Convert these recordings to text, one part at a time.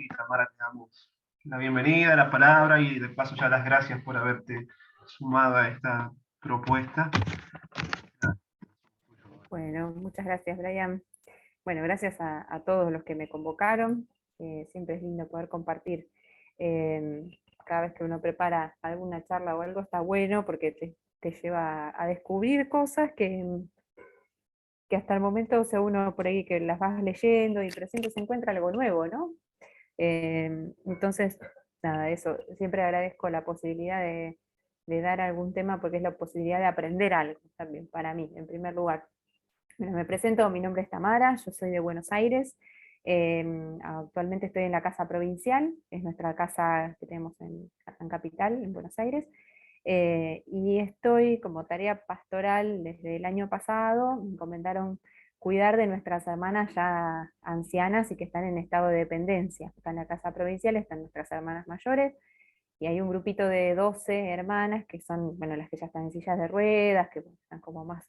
sí, Tamara, te damos la bienvenida, la palabra y de paso ya las gracias por haberte sumado a esta propuesta. Bueno, muchas gracias, Brian. Bueno, gracias a todos los que me convocaron. Siempre es lindo poder compartir. Eh, Cada vez que uno prepara alguna charla o algo está bueno porque te lleva a descubrir cosas que hasta el momento, o sea, uno por ahí que las vas leyendo y pero siempre se encuentra algo nuevo, ¿no? Entonces, nada, eso, siempre agradezco la posibilidad de dar algún tema porque es la posibilidad de aprender algo también para mí, en primer lugar. Bueno, me presento, mi nombre es Tamara, yo soy de Buenos Aires, actualmente estoy en la Casa Provincial, es nuestra casa que tenemos en Capital, en Buenos Aires, y estoy como tarea pastoral desde el año pasado, me encomendaron cuidar de nuestras hermanas ya ancianas y que están en estado de dependencia. Acá en la Casa Provincial están nuestras hermanas mayores, y hay un grupito de 12 hermanas que son, bueno, las que ya están en sillas de ruedas, que están como más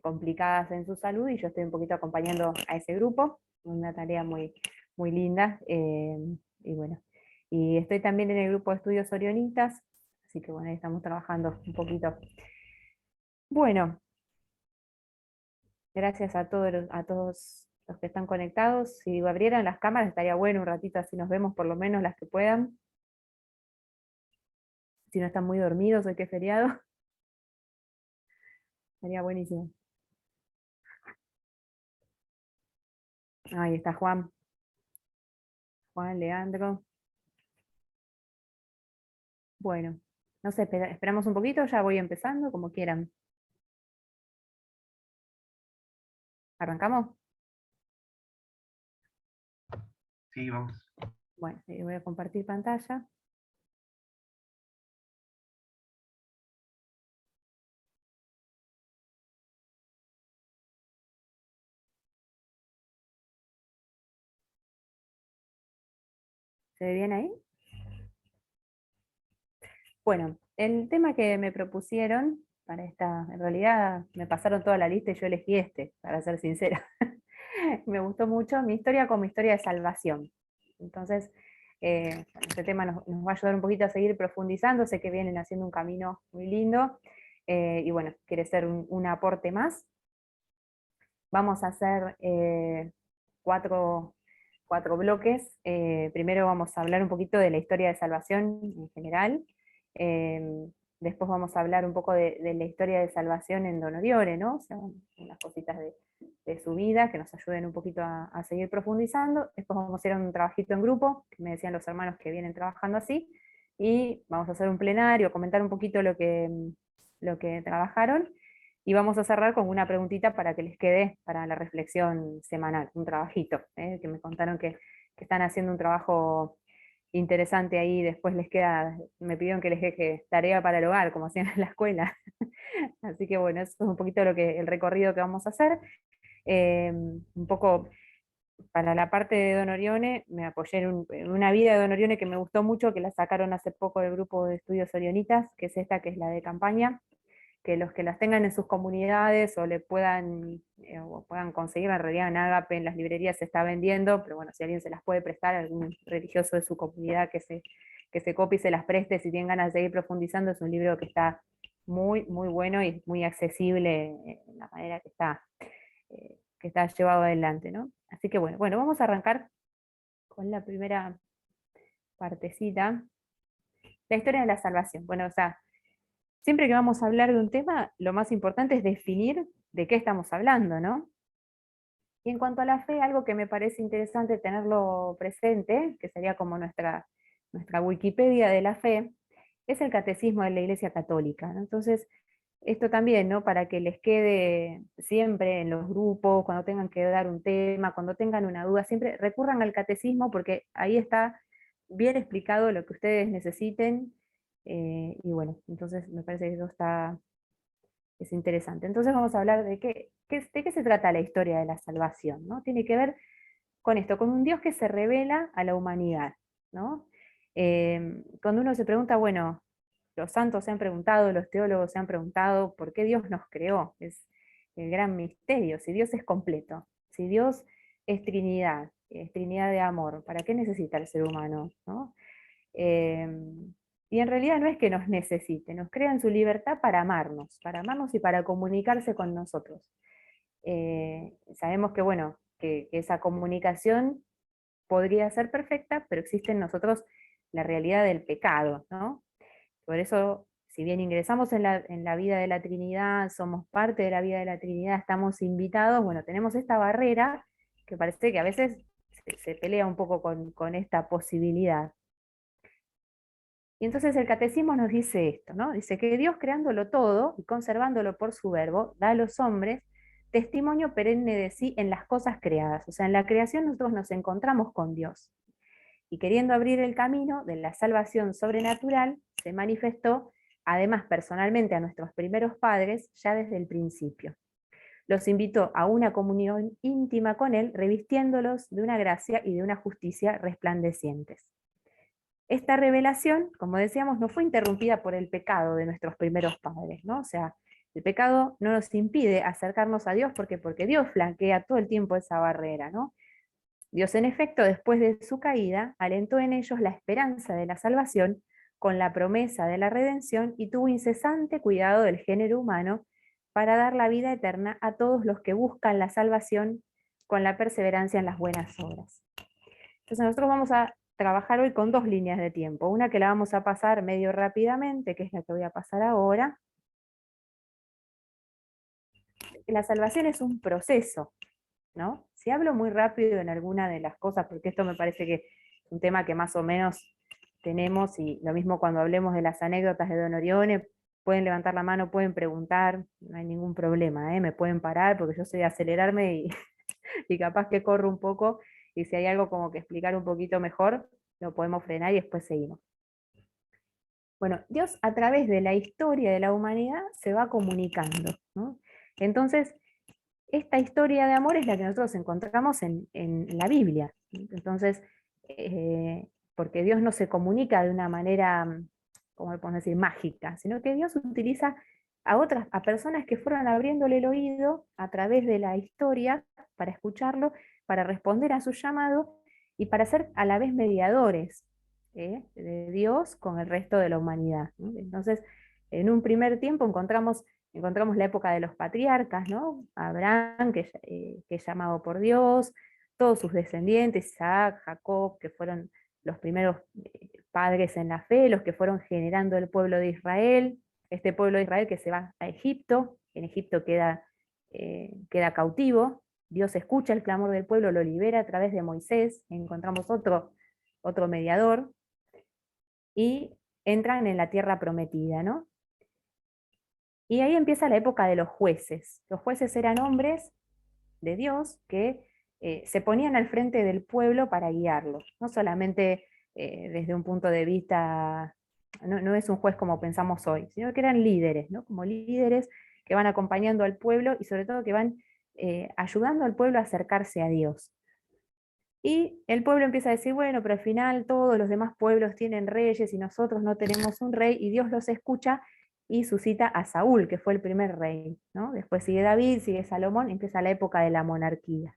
complicadas en su salud, y yo estoy un poquito acompañando a ese grupo, una tarea muy, muy linda, y bueno, y estoy también en el grupo de estudios Orionitas, así que bueno, ahí estamos trabajando un poquito. Bueno, gracias a todos los que están conectados. Si abrieran las cámaras estaría bueno un ratito, así nos vemos por lo menos las que puedan. Si no están muy dormidos hoy que es feriado, estaría buenísimo. Ahí está Juan, Leandro. Bueno, no sé, esperamos un poquito, ya voy empezando, como quieran. ¿Arrancamos? Sí, vamos. Bueno, voy a compartir pantalla. ¿Se ve bien ahí? Bueno, el tema que me propusieron para esta, en realidad me pasaron toda la lista y yo elegí este, para ser sincera. Me gustó mucho mi historia como historia de salvación. Entonces, este tema nos va a ayudar un poquito a seguir profundizando. Sé que vienen haciendo un camino muy lindo, y bueno, quiere ser un aporte más. Vamos a hacer cuatro bloques. Primero vamos a hablar un poquito de la historia de salvación en general. Eh, Después vamos a hablar un poco de la historia de salvación en Don Orione, ¿no? O sea, unas cositas de su vida que nos ayuden un poquito a seguir profundizando. Después vamos a hacer un trabajito en grupo, que me decían los hermanos que vienen trabajando así, y vamos a hacer un plenario, comentar un poquito lo que trabajaron, y vamos a cerrar con una preguntita para que les quede para la reflexión semanal, un trabajito, que me contaron que están haciendo un trabajo interesante ahí, después les queda, me pidieron que les deje tarea para el hogar, como hacían en la escuela. Así que bueno, eso es un poquito el recorrido que vamos a hacer. Un poco para la parte de Don Orione, me apoyé en una vida de Don Orione que me gustó mucho, que la sacaron hace poco del grupo de estudios Orionitas, que es esta, que es la de campaña, que los que las tengan en sus comunidades o o puedan conseguir, en realidad en Ágape, en las librerías se está vendiendo, pero bueno, si alguien se las puede prestar, algún religioso de su comunidad que se copie y se las preste, si tienen ganas de seguir profundizando, es un libro que está muy, muy bueno y muy accesible en la manera que está llevado adelante, ¿no? Así que bueno, vamos a arrancar con la primera partecita, la historia de la salvación. Bueno, o sea, siempre que vamos a hablar de un tema, lo más importante es definir de qué estamos hablando, ¿no? Y en cuanto a la fe, algo que me parece interesante tenerlo presente, que sería como nuestra Wikipedia de la fe, es el catecismo de la Iglesia Católica, ¿no? Entonces, esto también, ¿no? Para que les quede siempre en los grupos, cuando tengan que dar un tema, cuando tengan una duda, siempre recurran al catecismo porque ahí está bien explicado lo que ustedes necesiten. Y bueno, entonces me parece que eso es interesante. Entonces vamos a hablar de qué se trata la historia de la salvación, ¿no? Tiene que ver con esto, con un Dios que se revela a la humanidad, ¿no? Cuando uno se pregunta, bueno, los santos se han preguntado, los teólogos se han preguntado, ¿por qué Dios nos creó? Es el gran misterio, si Dios es completo, si Dios es Trinidad, es Trinidad de amor. ¿Para qué necesita el ser humano? ¿No? Y en realidad no es que nos necesite, nos crea en su libertad para amarnos y para comunicarse con nosotros. Sabemos que, bueno, que esa comunicación podría ser perfecta, pero existe en nosotros la realidad del pecado, ¿no? Por eso, si bien ingresamos en la vida de la Trinidad, somos parte de la vida de la Trinidad, estamos invitados, bueno, tenemos esta barrera que parece que a veces se pelea un poco con esta posibilidad. Y entonces el catecismo nos dice esto, ¿no? Dice que Dios creándolo todo y conservándolo por su verbo, da a los hombres testimonio perenne de sí en las cosas creadas. O sea, en la creación nosotros nos encontramos con Dios. Y queriendo abrir el camino de la salvación sobrenatural, se manifestó además personalmente a nuestros primeros padres ya desde el principio. Los invitó a una comunión íntima con Él, revistiéndolos de una gracia y de una justicia resplandecientes. Esta revelación, como decíamos, no fue interrumpida por el pecado de nuestros primeros padres, ¿no? O sea, el pecado no nos impide acercarnos a Dios porque Dios flanquea todo el tiempo esa barrera, ¿no? Dios, en efecto, después de su caída, alentó en ellos la esperanza de la salvación con la promesa de la redención y tuvo incesante cuidado del género humano para dar la vida eterna a todos los que buscan la salvación con la perseverancia en las buenas obras. Entonces nosotros vamos a trabajar hoy con dos líneas de tiempo. Una que la vamos a pasar medio rápidamente, que es la que voy a pasar ahora. La salvación es un proceso, ¿no? Si hablo muy rápido en alguna de las cosas, porque esto me parece que es un tema que más o menos tenemos, y lo mismo cuando hablemos de las anécdotas de Don Orione, pueden levantar la mano, pueden preguntar, no hay ningún problema, me pueden parar, porque yo soy de acelerarme y, y capaz que corro un poco, y si hay algo como que explicar un poquito mejor, lo podemos frenar y después seguimos. Bueno, Dios a través de la historia de la humanidad se va comunicando, ¿no? Entonces, esta historia de amor es la que nosotros encontramos en la Biblia. Entonces, porque Dios no se comunica de una manera, ¿cómo le podemos decir?, mágica, sino que Dios utiliza a personas que fueron abriéndole el oído a través de la historia para escucharlo, para responder a su llamado y para ser a la vez mediadores de Dios con el resto de la humanidad, ¿no? Entonces, en un primer tiempo encontramos la época de los patriarcas, ¿no? Abraham, que es llamado por Dios, todos sus descendientes, Isaac, Jacob, que fueron los primeros padres en la fe, los que fueron generando el pueblo de Israel, este pueblo de Israel que se va a Egipto, en Egipto queda cautivo, Dios escucha el clamor del pueblo, lo libera a través de Moisés, encontramos otro mediador, y entran en la tierra prometida, ¿no? Y ahí empieza la época de los jueces. Los jueces eran hombres de Dios que se ponían al frente del pueblo para guiarlo. No solamente desde un punto de vista, no es un juez como pensamos hoy, sino que eran líderes, ¿no? Como líderes que van acompañando al pueblo y sobre todo que van ayudando al pueblo a acercarse a Dios. Y el pueblo empieza a decir, bueno, pero al final todos los demás pueblos tienen reyes y nosotros no tenemos un rey, y Dios los escucha y suscita a Saúl, que fue el primer rey, ¿no? Después sigue David, sigue Salomón, empieza la época de la monarquía.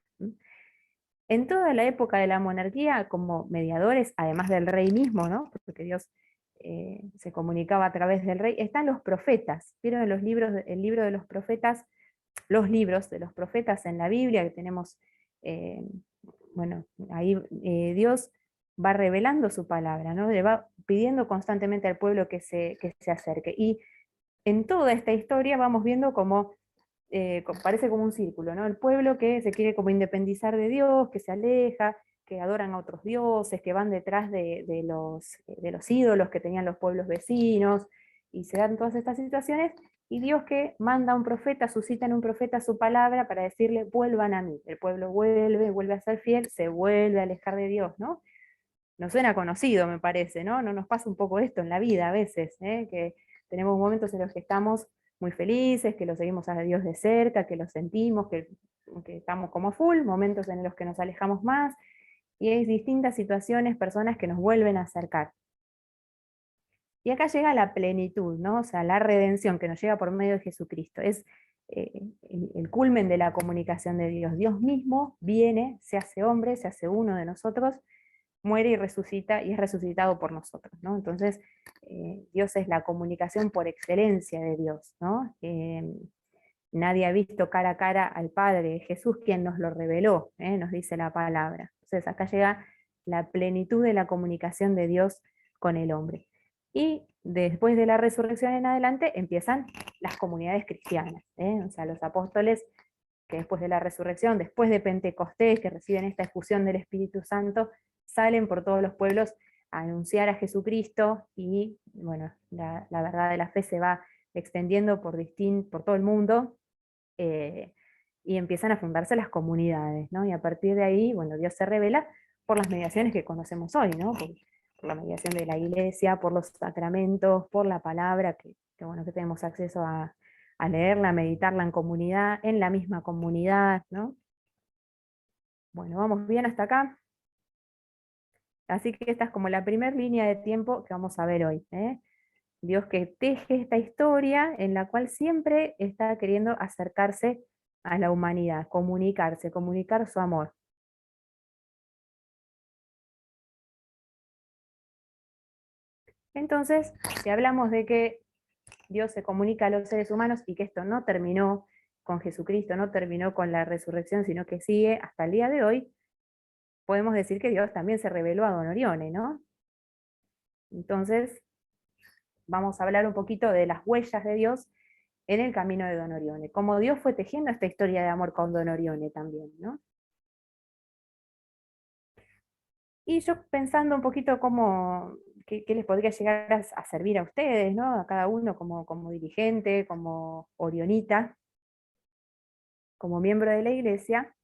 En toda la época de la monarquía, como mediadores, además del rey mismo, ¿no? Porque Dios se comunicaba a través del rey, están los profetas. ¿Vieron el libro de los profetas? Los libros de los profetas en la Biblia, que tenemos, bueno, ahí Dios va revelando su palabra, ¿no? Le va pidiendo constantemente al pueblo que se acerque. Y en toda esta historia vamos viendo como, parece como un círculo, ¿no? El pueblo que se quiere como independizar de Dios, que se aleja, que adoran a otros dioses, que van detrás de los ídolos que tenían los pueblos vecinos, y se dan todas estas situaciones, y Dios que manda a un profeta, suscita en un profeta su palabra para decirle, vuelvan a mí. El pueblo vuelve a ser fiel, se vuelve a alejar de Dios, ¿no? Nos suena conocido, me parece, ¿no? No nos pasa un poco esto en la vida a veces, que tenemos momentos en los que estamos muy felices, que lo seguimos a Dios de cerca, que lo sentimos, que estamos como full, momentos en los que nos alejamos más, y hay distintas situaciones, personas que nos vuelven a acercar. Y acá llega la plenitud, ¿no? O sea, la redención que nos llega por medio de Jesucristo. Es el culmen de la comunicación de Dios. Dios mismo viene, se hace hombre, se hace uno de nosotros, muere y resucita, y es resucitado por nosotros, ¿no? Entonces, Dios es la comunicación por excelencia de Dios, ¿no? Nadie ha visto cara a cara al Padre, Jesús quien nos lo reveló, nos dice la palabra. Entonces acá llega la plenitud de la comunicación de Dios con el hombre. Y después de la resurrección en adelante empiezan las comunidades cristianas, o sea, los apóstoles que después de la resurrección, después de Pentecostés, que reciben esta efusión del Espíritu Santo, salen por todos los pueblos a anunciar a Jesucristo, y bueno, la verdad de la fe se va extendiendo por todo el mundo, y empiezan a fundarse las comunidades, ¿no? Y a partir de ahí, bueno, Dios se revela por las mediaciones que conocemos hoy, ¿no? Por la mediación de la iglesia, por los sacramentos, por la palabra, bueno, que tenemos acceso a leerla, a meditarla en comunidad, en la misma comunidad, ¿no? Bueno, vamos bien hasta acá. Así que esta es como la primera línea de tiempo que vamos a ver hoy, ¿eh? Dios que teje esta historia en la cual siempre está queriendo acercarse a la humanidad, comunicarse, comunicar su amor. Entonces, si hablamos de que Dios se comunica a los seres humanos y que esto no terminó con Jesucristo, no terminó con la resurrección, sino que sigue hasta el día de hoy, podemos decir que Dios también se reveló a Don Orione, ¿no? Entonces, vamos a hablar un poquito de las huellas de Dios en el camino de Don Orione, como Dios fue tejiendo esta historia de amor con Don Orione también, ¿no? Y yo pensando un poquito cómo, qué les podría llegar a servir a ustedes, ¿no? A cada uno como dirigente, como orionita, como miembro de la iglesia,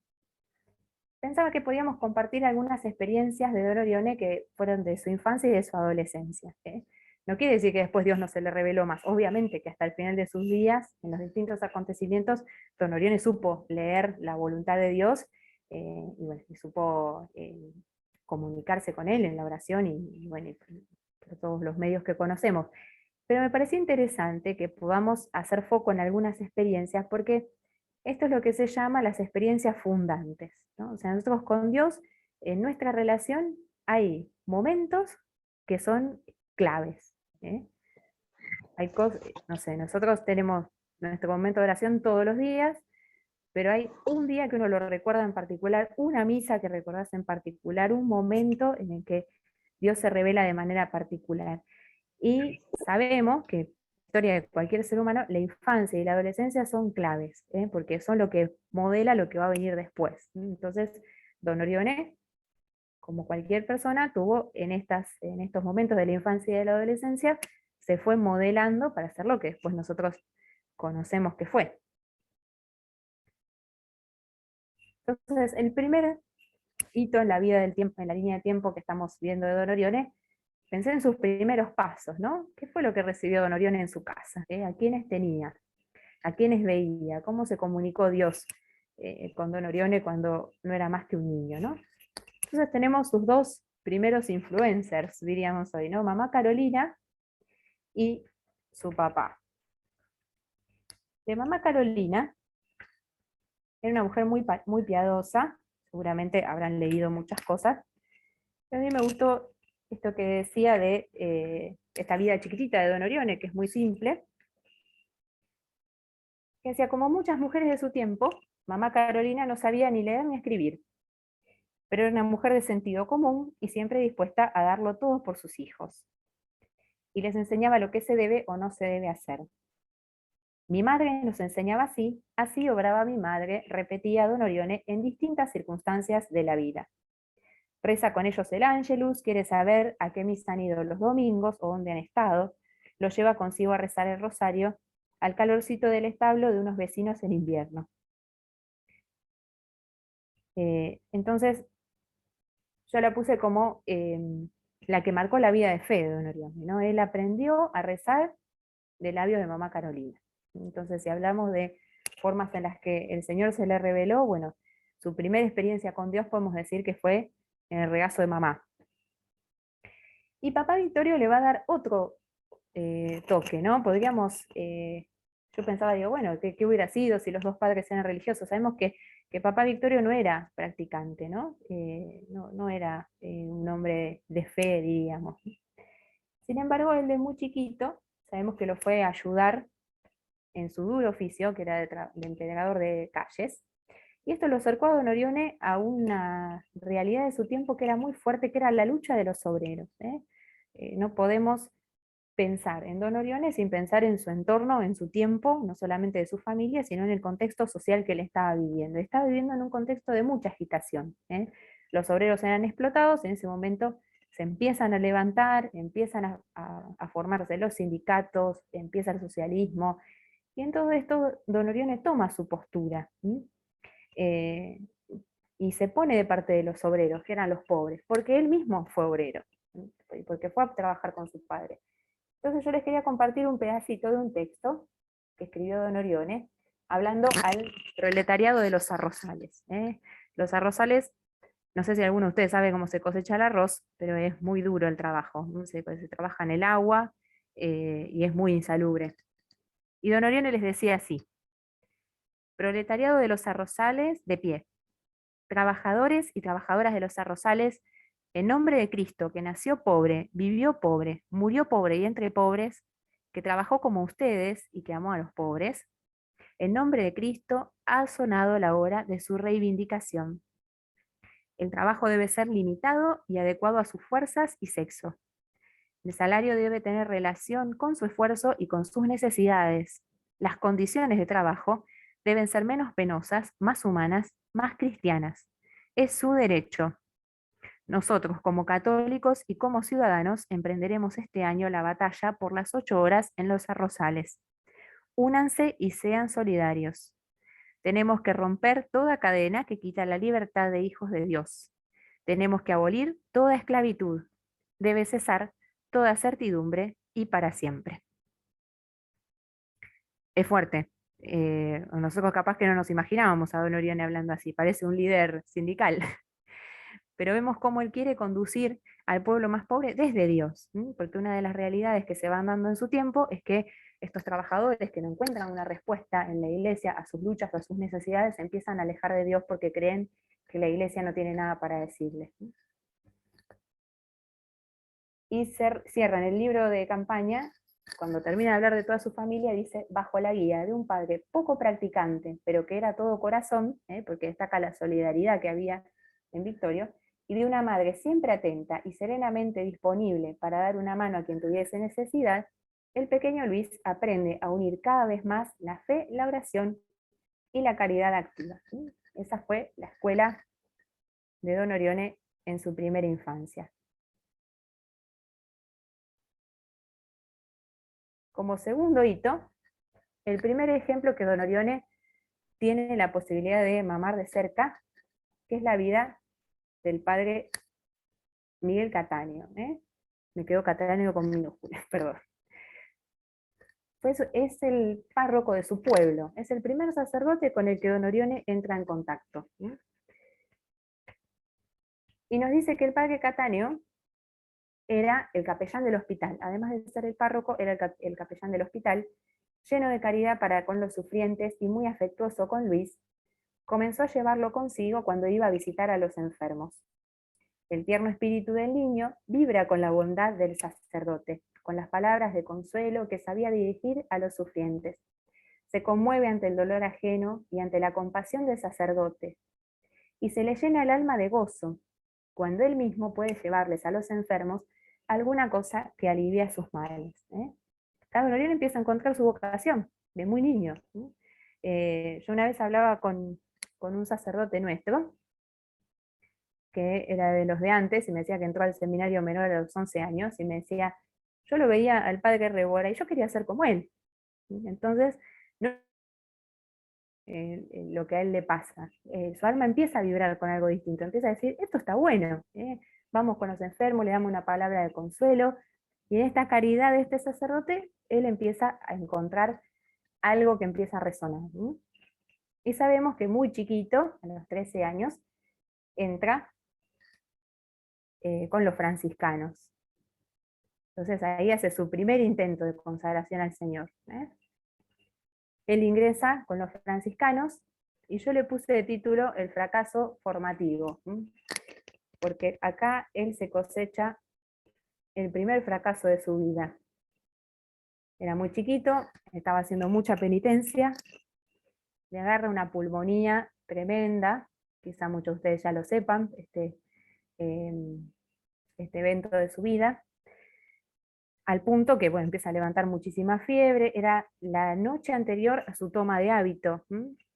pensaba que podíamos compartir algunas experiencias de Don Orione que fueron de su infancia y de su adolescencia, ¿eh? No quiere decir que después Dios no se le reveló más. Obviamente que hasta el final de sus días, en los distintos acontecimientos, Don Orione supo leer la voluntad de Dios, y bueno, y supo comunicarse con Él en la oración y bueno, por todos los medios que conocemos. Pero me pareció interesante que podamos hacer foco en algunas experiencias, porque esto es lo que se llama las experiencias fundantes, ¿no? O sea, nosotros con Dios, en nuestra relación, hay momentos que son claves, ¿eh? Hay cosas, no sé, nosotros tenemos nuestro momento de oración todos los días, pero hay un día que uno lo recuerda en particular, una misa que recordás en particular, un momento en el que Dios se revela de manera particular. Y sabemos que en la historia de cualquier ser humano, la infancia y la adolescencia son claves, porque son lo que modela lo que va a venir después. Entonces, Don Orione, como cualquier persona, tuvo en estos momentos de la infancia y de la adolescencia, se fue modelando para hacer lo que después nosotros conocemos que fue. Entonces, el primer hito en la vida del tiempo, en la línea de tiempo que estamos viendo de Don Orione, pensé en sus primeros pasos, ¿no? ¿Qué fue lo que recibió Don Orione en su casa? ¿A quiénes tenía? ¿A quiénes veía? ¿Cómo se comunicó Dios con Don Orione cuando no era más que un niño, ¿no? Entonces tenemos sus dos primeros influencers, diríamos hoy, ¿no? Mamá Carolina y su papá. De Mamá Carolina era una mujer muy piadosa, seguramente habrán leído muchas cosas. A mí me gustó esto que decía de esta vida chiquitita de Don Orione, que es muy simple, que decía, como muchas mujeres de su tiempo, Mamá Carolina no sabía ni leer ni escribir, pero era una mujer de sentido común y siempre dispuesta a darlo todo por sus hijos. Y les enseñaba lo que se debe o no se debe hacer. Mi madre nos enseñaba así obraba mi madre, repetía Don Orione en distintas circunstancias de la vida. Reza con ellos el Ángelus, quiere saber a qué misa han ido los domingos o dónde han estado, lo lleva consigo a rezar el rosario al calorcito del establo de unos vecinos en invierno. Entonces, yo la puse como la que marcó la vida de fe de Don Orione, ¿no? Él aprendió a rezar de labios de Mamá Carolina. Entonces, si hablamos de formas en las que el Señor se le reveló, bueno, su primera experiencia con Dios podemos decir que fue en el regazo de mamá. Y Papá Vittorio le va a dar otro toque, ¿no? Podríamos yo pensaba, digo, bueno, ¿qué hubiera sido si los dos padres eran religiosos? Sabemos que papá Victorio no era practicante, ¿no? No era un hombre de fe, diríamos. Sin embargo, él de muy chiquito, sabemos que lo fue a ayudar en su duro oficio, que era de empleador de calles, y esto lo acercó a Don Orione a una realidad de su tiempo que era muy fuerte, que era la lucha de los obreros. No podemos pensar en Don Orione sin pensar en su entorno, en su tiempo, no solamente de su familia, sino en el contexto social que él estaba viviendo. Estaba viviendo en un contexto de mucha agitación. Los obreros eran explotados, en ese momento se empiezan a levantar, empiezan a formarse los sindicatos, empieza el socialismo, y en todo esto Don Orione toma su postura. Eh, y se pone de parte de los obreros, que eran los pobres, porque él mismo fue obrero, porque fue a trabajar con su padre. Entonces yo les quería compartir un pedacito de un texto que escribió Don Orione, hablando al proletariado de los arrozales. Los arrozales, no sé si alguno de ustedes sabe cómo se cosecha el arroz, pero es muy duro el trabajo, ¿no? Se trabaja en el agua y es muy insalubre. Y Don Orione les decía así: proletariado de los arrozales, de pie. Trabajadores y trabajadoras de los arrozales, en nombre de Cristo, que nació pobre, vivió pobre, murió pobre y entre pobres, que trabajó como ustedes y que amó a los pobres, en nombre de Cristo ha sonado la hora de su reivindicación. El trabajo debe ser limitado y adecuado a sus fuerzas y sexo. El salario debe tener relación con su esfuerzo y con sus necesidades. Las condiciones de trabajo deben ser menos penosas, más humanas, más cristianas. Es su derecho. Nosotros, como católicos y como ciudadanos, emprenderemos este año la batalla por las 8 horas en los arrozales. Únanse y sean solidarios. Tenemos que romper toda cadena que quita la libertad de hijos de Dios. Tenemos que abolir toda esclavitud. Debe cesar toda certidumbre y para siempre. Es fuerte. Nosotros capaz que no nos imaginábamos a Don Orione hablando así, parece un líder sindical. Pero vemos cómo él quiere conducir al pueblo más pobre desde Dios, porque una de las realidades que se van dando en su tiempo es que estos trabajadores que no encuentran una respuesta en la iglesia a sus luchas, a sus necesidades, se empiezan a alejar de Dios porque creen que la iglesia no tiene nada para decirles. Y cierran el libro de campaña, cuando termina de hablar de toda su familia, dice: bajo la guía de un padre poco practicante, pero que era todo corazón, porque destaca la solidaridad que había en Victorio, y de una madre siempre atenta y serenamente disponible para dar una mano a quien tuviese necesidad, el pequeño Luis aprende a unir cada vez más la fe, la oración y la caridad activa. Esa fue la escuela de Don Orione en su primera infancia. Como segundo hito, el primer ejemplo que Don Orione tiene la posibilidad de mamar de cerca, que es la vida del padre Miguel Cattaneo. Me quedo Cattaneo con minúsculas, perdón. Pues es el párroco de su pueblo, es el primer sacerdote con el que Don Orione entra en contacto. Y nos dice que el padre Cattaneo era el capellán del hospital, además de ser el párroco, era el capellán del hospital, lleno de caridad para con los sufrientes y muy afectuoso con Luis. Comenzó a llevarlo consigo cuando iba a visitar a los enfermos. El tierno espíritu del niño vibra con la bondad del sacerdote, con las palabras de consuelo que sabía dirigir a los sufrientes. Se conmueve ante el dolor ajeno y ante la compasión del sacerdote, y se le llena el alma de gozo, cuando él mismo puede llevarles a los enfermos alguna cosa que alivia sus males. Cada uno empieza a encontrar su vocación, de muy niño. Yo una vez hablaba con un sacerdote nuestro, que era de los de antes, y me decía que entró al seminario menor a los 11 años, y me decía, yo lo veía al padre Rebora, y yo quería ser como él. Entonces, no, lo que a él le pasa. Su alma empieza a vibrar con algo distinto, empieza a decir, esto está bueno, vamos con los enfermos, le damos una palabra de consuelo, y en esta caridad de este sacerdote, él empieza a encontrar algo que empieza a resonar. Y sabemos que muy chiquito, a los 13 años, entra con los franciscanos. Entonces ahí hace su primer intento de consagración al Señor. él ingresa con los franciscanos, y yo le puse de título El fracaso formativo, porque acá él se cosecha el primer fracaso de su vida. Era muy chiquito, estaba haciendo mucha penitencia, le agarra una pulmonía tremenda, quizá muchos de ustedes ya lo sepan, eh, este evento de su vida, al punto que bueno, empieza a levantar muchísima fiebre. Era la noche anterior a su toma de hábito.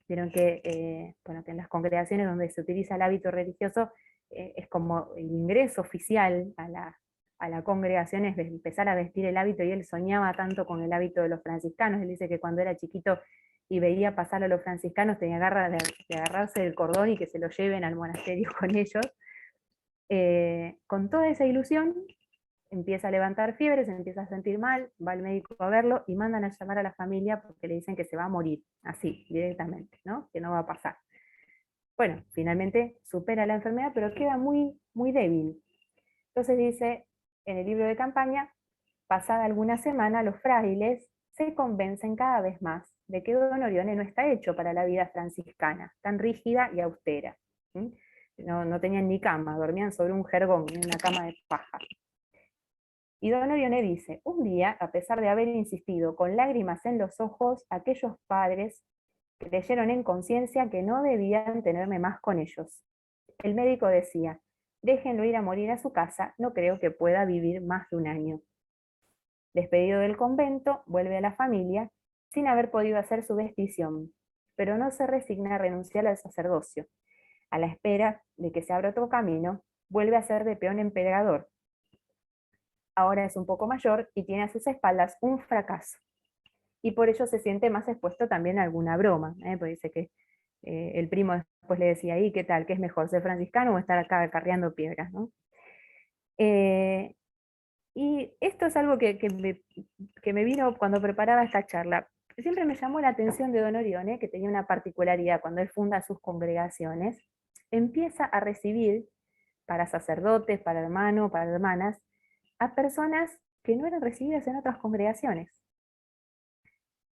Vieron que, bueno, que en las congregaciones donde se utiliza el hábito religioso es como el ingreso oficial a la congregación, es de empezar a vestir el hábito, y él soñaba tanto con el hábito de los franciscanos. Él dice que cuando era chiquito y veía pasar a los franciscanos tenía ganas de agarrarse del cordón y que se lo lleven al monasterio con ellos. Con toda esa ilusión, empieza a levantar fiebre, se empieza a sentir mal, va al médico a verlo y mandan a llamar a la familia porque le dicen que se va a morir, así, directamente, ¿no? Que no va a pasar. Bueno, finalmente supera la enfermedad, pero queda muy, muy débil. Entonces dice en el libro de campaña: pasada alguna semana, los frailes se convencen cada vez más de que Don Orione no está hecho para la vida franciscana, tan rígida y austera. No, no tenían ni cama, dormían sobre un jergón, en una cama de paja. Y Don Orione dice: un día, a pesar de haber insistido con lágrimas en los ojos, aquellos padres creyeron en conciencia que no debían tenerme más con ellos. El médico decía: déjenlo ir a morir a su casa, no creo que pueda vivir más de un año. Despedido del convento, vuelve a la familia, sin haber podido hacer su vestición, pero no se resigna a renunciar al sacerdocio. A la espera de que se abra otro camino, vuelve a ser de peón emperador. Ahora es un poco mayor y tiene a sus espaldas un fracaso. Y por ello se siente más expuesto también a alguna broma, porque dice que el primo después le decía: ¿y qué tal? ¿Qué es mejor, ser franciscano o estar acá carreando piedras? ¿No? Y esto es algo que me vino cuando preparaba esta charla. Siempre me llamó la atención de Don Orione, que tenía una particularidad: cuando él funda sus congregaciones, empieza a recibir para sacerdotes, para hermanos, para hermanas, a personas que no eran recibidas en otras congregaciones.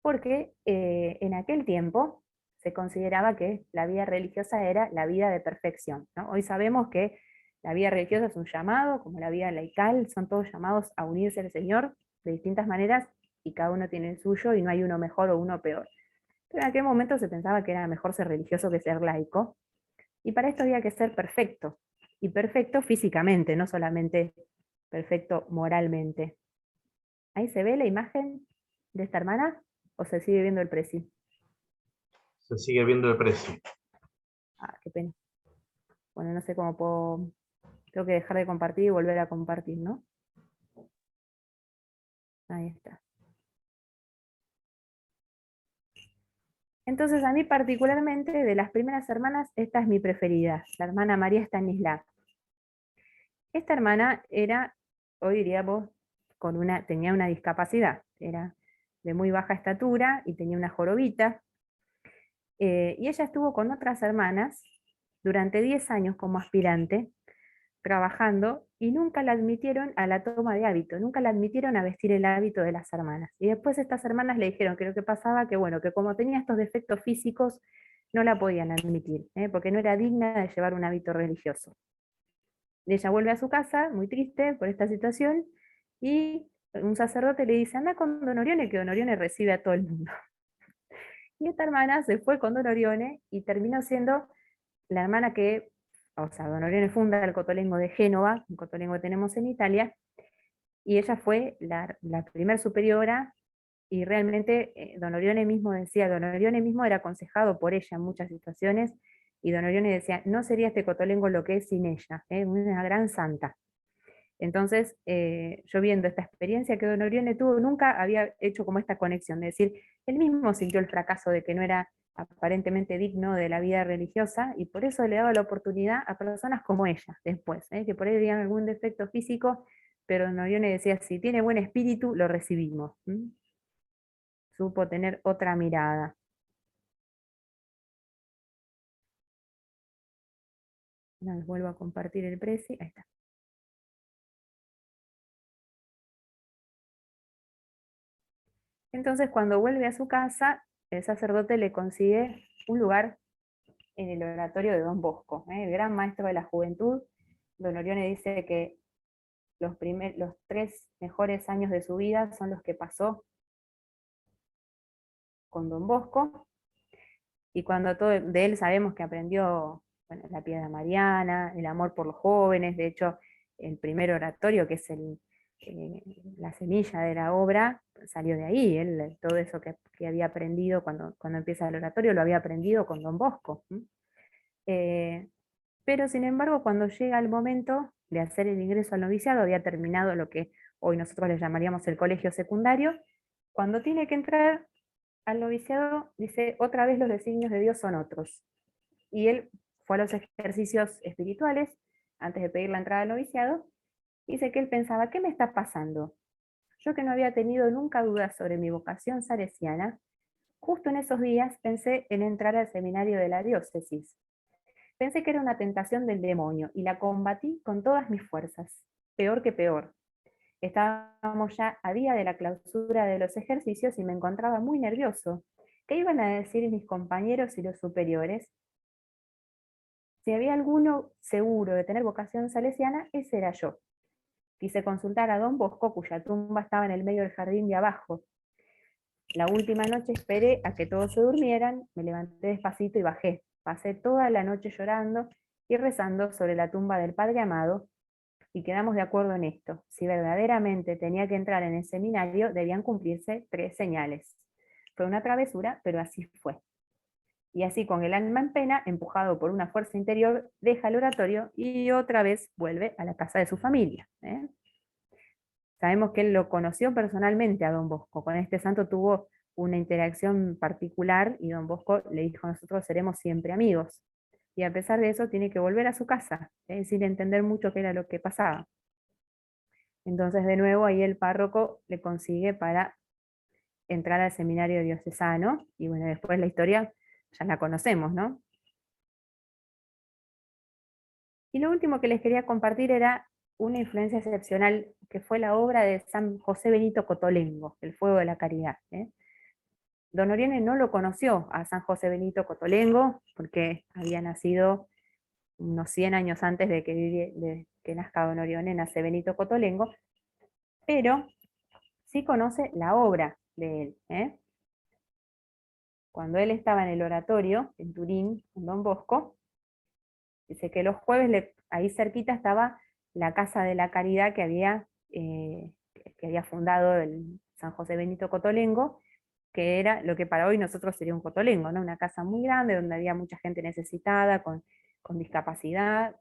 Porque en aquel tiempo se consideraba que la vida religiosa era la vida de perfección, ¿no? Hoy sabemos que la vida religiosa es un llamado, como la vida laical, son todos llamados a unirse al Señor de distintas maneras, y cada uno tiene el suyo y no hay uno mejor o uno peor. Pero en aquel momento se pensaba que era mejor ser religioso que ser laico, y para esto había que ser perfecto, y perfecto físicamente, no solamente perfecto moralmente. Ahí se ve la imagen de esta hermana, o se sigue viendo el precio. Se sigue viendo el precio. Ah, qué pena. Bueno, no sé cómo puedo... Tengo que dejar de compartir y volver a compartir, ¿no? Ahí está. Entonces, a mí particularmente, de las primeras hermanas, esta es mi preferida, la hermana María Estanislao. Esta hermana era, hoy diríamos, tenía una discapacidad, era de muy baja estatura y tenía una jorobita, y ella estuvo con otras hermanas durante 10 años como aspirante, trabajando, y nunca la admitieron a la toma de hábito, nunca la admitieron a vestir el hábito de las hermanas. Y después estas hermanas le dijeron que lo que pasaba, que bueno, que como tenía estos defectos físicos, no la podían admitir, porque no era digna de llevar un hábito religioso. Ella vuelve a su casa, muy triste por esta situación, y un sacerdote le dice: anda con Don Orione, que Don Orione recibe a todo el mundo. Y esta hermana se fue con Don Orione y terminó siendo la hermana que, o sea, Don Orione funda el Cotolengo de Génova, un Cotolengo que tenemos en Italia, y ella fue la primer superiora, y realmente Don Orione mismo decía, Don Orione mismo era aconsejado por ella en muchas situaciones, y Don Orione decía: no sería este Cotolengo lo que es sin ella, una gran santa. Entonces, yo viendo esta experiencia que Don Orione tuvo, nunca había hecho como esta conexión, de decir, él mismo sintió el fracaso de que no era aparentemente digno de la vida religiosa, y por eso le daba la oportunidad a personas como ella después, que por ahí tenían algún defecto físico, pero Don Orione decía: si tiene buen espíritu, lo recibimos. Supo tener otra mirada. Ahora les vuelvo a compartir el precio, ahí está. Entonces, cuando vuelve a su casa, el sacerdote le consigue un lugar en el oratorio de Don Bosco, el gran maestro de la juventud. Don Orione dice que los 3 mejores años de su vida son los que pasó con Don Bosco, y cuando todo de él sabemos que aprendió, bueno, la piedad mariana, el amor por los jóvenes. De hecho, el primer oratorio, que es la semilla de la obra, salió de ahí. Él, todo eso que había aprendido cuando empieza el oratorio, lo había aprendido con Don Bosco. Pero sin embargo, cuando llega el momento de hacer el ingreso al noviciado, había terminado lo que hoy nosotros le llamaríamos el colegio secundario. Cuando tiene que entrar al noviciado, dice: otra vez los designios de Dios son otros. Y él fue a los ejercicios espirituales antes de pedir la entrada al noviciado. Dice que él pensaba: ¿qué me está pasando? Yo, que no había tenido nunca dudas sobre mi vocación salesiana, justo en esos días pensé en entrar al seminario de la diócesis. Pensé que era una tentación del demonio y la combatí con todas mis fuerzas. Peor que peor. Estábamos ya a día de la clausura de los ejercicios y me encontraba muy nervioso. ¿Qué iban a decir mis compañeros y los superiores? Si había alguno seguro de tener vocación salesiana, ese era yo. Quise consultar a Don Bosco, cuya tumba estaba en el medio del jardín de abajo. La última noche esperé a que todos se durmieran, me levanté despacito y bajé. Pasé toda la noche llorando y rezando sobre la tumba del Padre Amado, y quedamos de acuerdo en esto: si verdaderamente tenía que entrar en el seminario, debían cumplirse 3 señales. Fue una travesura, pero así fue. Y así, con el alma en pena, empujado por una fuerza interior, deja el oratorio y otra vez vuelve a la casa de su familia. Sabemos que él lo conoció personalmente a Don Bosco. Con este santo tuvo una interacción particular y Don Bosco le dijo: nosotros seremos siempre amigos. Y a pesar de eso tiene que volver a su casa, sin entender mucho qué era lo que pasaba. Entonces, de nuevo, ahí el párroco le consigue para entrar al seminario diocesano, y bueno, después la historia ya la conocemos, ¿no? Y lo último que les quería compartir era una influencia excepcional, que fue la obra de San José Benito Cotolengo, El Fuego de la Caridad. Don Orione no lo conoció a San José Benito Cotolengo, porque había nacido unos 100 años antes de que nazca Don Orione. Nace Benito Cotolengo, pero sí conoce la obra de él. Cuando él estaba en el oratorio, en Turín, con Don Bosco, dice que los jueves, ahí cerquita estaba la Casa de la Caridad que había fundado el San José Benito Cotolengo, que era lo que para hoy nosotros sería un cotolengo, ¿no? Una casa muy grande donde había mucha gente necesitada, con discapacidad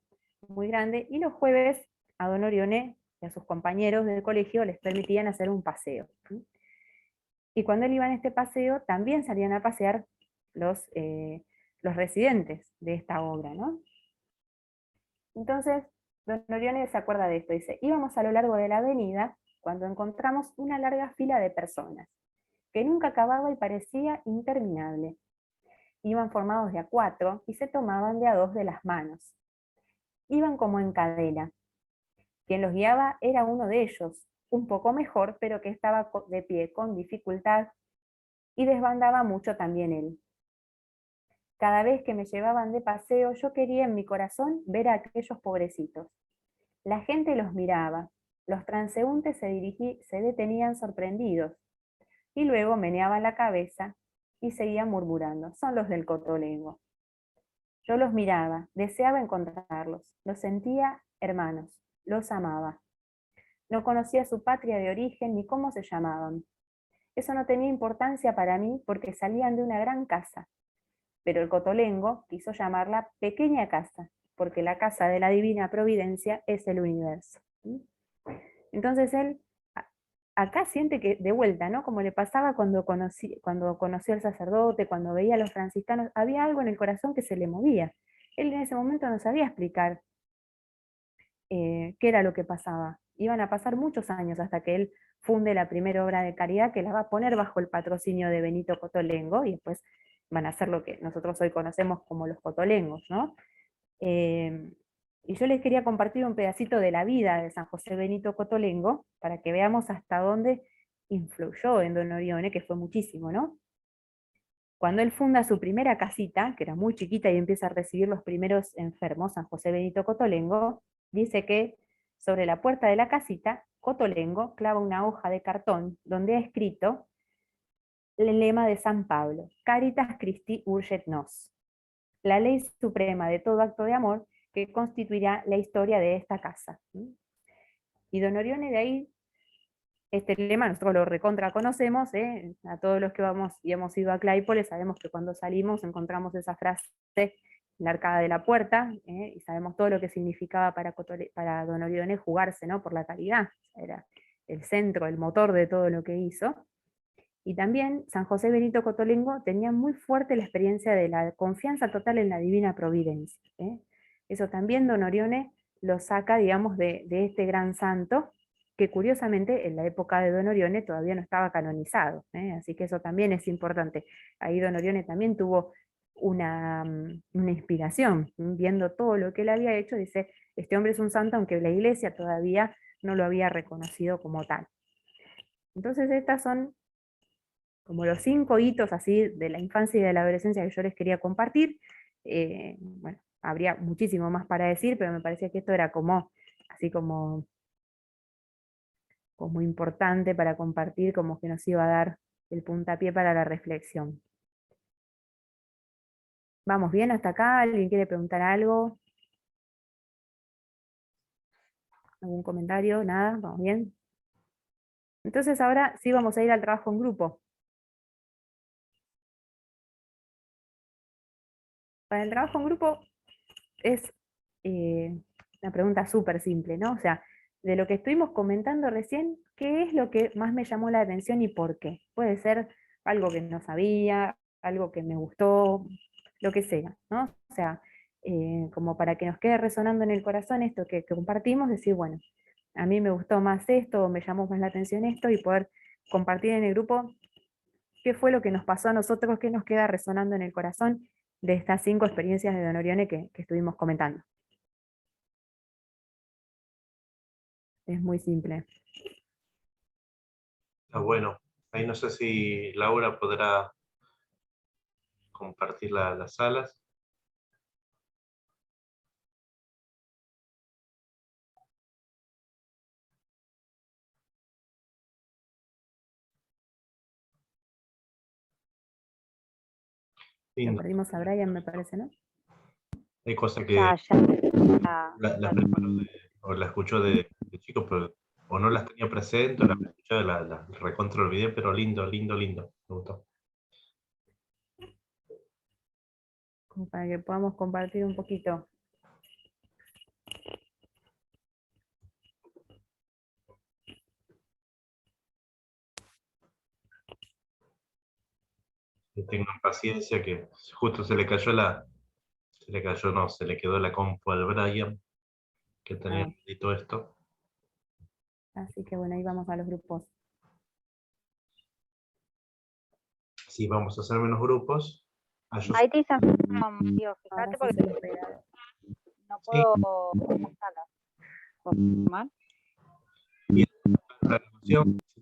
muy grande, y los jueves a Don Orione y a sus compañeros del colegio les permitían hacer un paseo. Y cuando él iba en este paseo, también salían a pasear los residentes de esta obra, ¿no? Entonces, Don Orione se acuerda de esto. Dice: íbamos a lo largo de la avenida cuando encontramos una larga fila de personas, que nunca acababa y parecía interminable. Iban formados de a 4 y se tomaban de a 2 de las manos. Iban como en cadena. Quien los guiaba era uno de ellos, un poco mejor, pero que estaba de pie con dificultad, y desbandaba mucho también él. Cada vez que me llevaban de paseo, yo quería en mi corazón ver a aquellos pobrecitos. La gente los miraba, los transeúntes se detenían sorprendidos, y luego meneaban la cabeza y seguían murmurando: son los del Cotolengo. Yo los miraba, deseaba encontrarlos, los sentía hermanos, los amaba. No conocía su patria de origen ni cómo se llamaban. Eso no tenía importancia para mí, porque salían de una gran casa, pero el Cotolengo quiso llamarla pequeña casa, porque la casa de la divina providencia es el universo. Entonces él acá siente que, de vuelta, ¿no? Como le pasaba cuando conoció al sacerdote, cuando veía a los franciscanos, había algo en el corazón que se le movía. Él en ese momento no sabía explicar qué era lo que pasaba. Iban a pasar muchos años hasta que él funde la primera obra de caridad, que la va a poner bajo el patrocinio de Benito Cotolengo, y después van a hacer lo que nosotros hoy conocemos como los cotolengos, ¿no? Y yo les quería compartir un pedacito de la vida de San José Benito Cotolengo, para que veamos hasta dónde influyó en Don Orione, que fue muchísimo, ¿no? Cuando él funda su primera casita, que era muy chiquita y empieza a recibir los primeros enfermos, San José Benito Cotolengo, dice que sobre la puerta de la casita, Cotolengo clava una hoja de cartón donde ha escrito el lema de San Pablo, Caritas Christi Urget Nos, la ley suprema de todo acto de amor que constituirá la historia de esta casa. Y don Orione de ahí, este lema nosotros lo recontra conocemos, a todos los que vamos y hemos ido a Claypole sabemos que cuando salimos encontramos esa frase en la arcada de la puerta, y sabemos todo lo que significaba para don Orione jugarse, ¿no?, por la caridad, era el centro, el motor de todo lo que hizo. Y también San José Benito Cotolengo tenía muy fuerte la experiencia de la confianza total en la divina providencia. Eso también don Orione lo saca, digamos, de este gran santo, que curiosamente en la época de don Orione todavía no estaba canonizado, así que eso también es importante. Ahí don Orione también tuvo una inspiración, viendo todo lo que él había hecho, dice, este hombre es un santo aunque la iglesia todavía no lo había reconocido como tal. Entonces estas son como los 5 hitos así de la infancia y de la adolescencia que yo les quería compartir. Bueno, habría muchísimo más para decir, pero me parecía que esto era como, así como importante para compartir, como que nos iba a dar el puntapié para la reflexión. ¿Vamos bien hasta acá? ¿Alguien quiere preguntar algo? ¿Algún comentario? ¿Nada? ¿Vamos bien? Entonces ahora sí vamos a ir al trabajo en grupo. Para el trabajo en grupo es una pregunta súper simple, ¿no? O sea, de lo que estuvimos comentando recién, ¿qué es lo que más me llamó la atención y por qué? Puede ser algo que no sabía, algo que me gustó, lo que sea, ¿no? O sea, como para que nos quede resonando en el corazón esto que compartimos, decir, bueno, a mí me gustó más esto, o me llamó más la atención esto, y poder compartir en el grupo qué fue lo que nos pasó a nosotros, qué nos queda resonando en el corazón de estas 5 experiencias de don Orione que estuvimos comentando. Es muy simple. Bueno, ahí no sé si Laura podrá compartir las salas. Lo Lindo. perdimos a Brian, me parece, ¿no? Hay cosas que Ya, las preparo o la escucho de chico, pero o no las tenía presentes, o las escuchaba, la recontra olvidé, pero lindo, lindo, lindo. Me gustó. Como para que podamos compartir un poquito. Y tengan paciencia que justo se le cayó, no, se le quedó la compu al Brian, que tenía y todo esto. Así que bueno, ahí vamos a los grupos. Sí, vamos a hacer menos grupos. ahí te hice Dios, Ahora fíjate sí porque se los pega. no Sí. puedo pasarla. ¿Confirmar? Bien, la grabación.